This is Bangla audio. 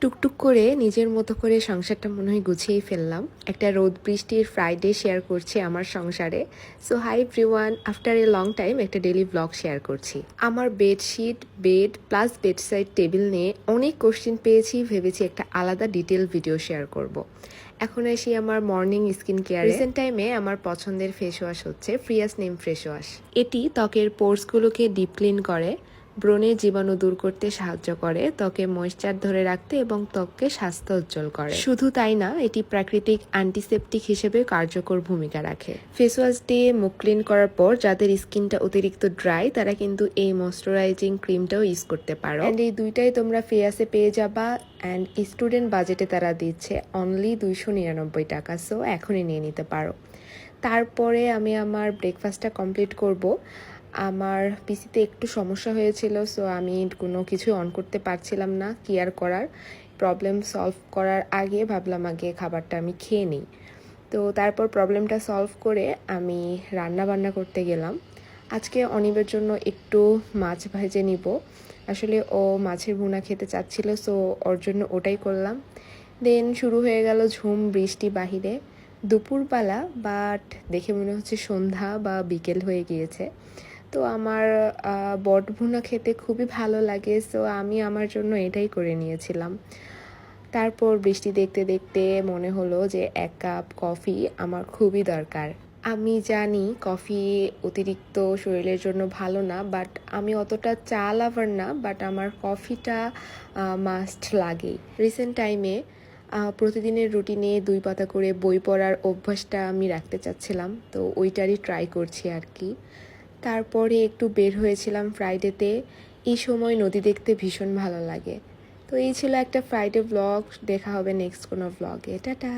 টুকটুক করে নিজের মতো করে সংসারটা মনে হয় গুছিয়েই ফেললাম। একটা রোদ বৃষ্টির ফ্রাইডে শেয়ার করছি আমার সংসারে। So hi everyone, after a long time একটা ডেইলি ব্লগ শেয়ার করছি। আমার bedsheet, bed plus bedside table নিয়ে অনেক কোশ্চেন পেয়েছি, ভেবেছি একটা আলাদা ডিটেল ভিডিও শেয়ার করব। এখন আসি আমার মর্নিং স্কিন কেয়ার। রিসেন্ট টাইমে আমার পছন্দের ফেস ওয়াশ হচ্ছে ফ্রিয়াস নেম ফেস ওয়াশ। এটি ত্বকের পোর্সগুলোকে ডিপ ক্লিন করে, ব্রণের জীবাণু দূর করতে সাহায্য করে, ত্বকে ময়েশ্চার ধরে রাখতে এবং ত্বককে স্বাস্থ্য উজ্জ্বল করে। শুধু তাই না, এটি প্রাকৃতিক অ্যান্টিসেপটিক হিসেবে কার্যকর ভূমিকা রাখে। ফেস ওয়াশ দিয়ে মুখ ক্লিন করার পর যাদের স্কিনটা অতিরিক্ত ড্রাই, তারা কিন্তু এই ময়শ্চারাইজিং ক্রিমটাও ইউজ করতে পারো। অ্যান্ড এই দুইটাই তোমরা ফ্রিয়াসে পেয়ে যাবা। অ্যান্ড স্টুডেন্ট বাজেটে তারা দিচ্ছে অনলি 299 টাকা। সো এখনই নিয়ে নিতে পারো। তারপরে আমি আমার ব্রেকফাস্টটা কমপ্লিট করব। আমার পিসিতে একটু সমস্যা হয়েছিল, সো আমি কোনো কিছু অন করতে পারছিলাম না। কি আর করার, প্রবলেম সলভ করার আগে ভাবলাম আগে খাবারটা আমি খেয়ে নিই। তো তারপর প্রবলেমটা সলভ করে আমি রান্না বান্না করতে গেলাম। আজকে অনিবের জন্য একটু মাছ ভেজে নিব। আসলে ও মাছের ভুনা খেতে চাচ্ছিল, সো ওর জন্য ওটাই করলাম। দেন শুরু হয়ে গেল ঝুম বৃষ্টি বাহিরে। দুপুরবেলা, বাট দেখে মনে হচ্ছে সন্ধ্যা বা বিকেল হয়ে গিয়েছে। তো আমার বট ভুনা খেতে খুবই ভালো লাগে, সো আমি আমার জন্য এটাই করে নিয়েছিলাম। তারপর বৃষ্টি দেখতে দেখতে মনে হলো যে 1 কাপ কফি আমার খুবই দরকার। আমি জানি কফি অতিরিক্ত শরীরের জন্য ভালো না, বাট আমি অতটা চা লাভার না, বাট আমার কফিটা মাস্ট লাগেই। রিসেন্ট টাইমে প্রতিদিনের রুটিনে 2 পাতা করে বই পড়ার অভ্যাসটা আমি রাখতে চাচ্ছিলাম, তো ওইটারই ট্রাই করছি আর কি। তারপরে একটু বের হয়েছিলাম ফ্রাইডেতে। এই সময় নদী দেখতে ভীষণ ভালো লাগে। তো এই ছিল একটা ফ্রাইডে ব্লগ। দেখা হবে নেক্সট কোনো ব্লগে। টাটা।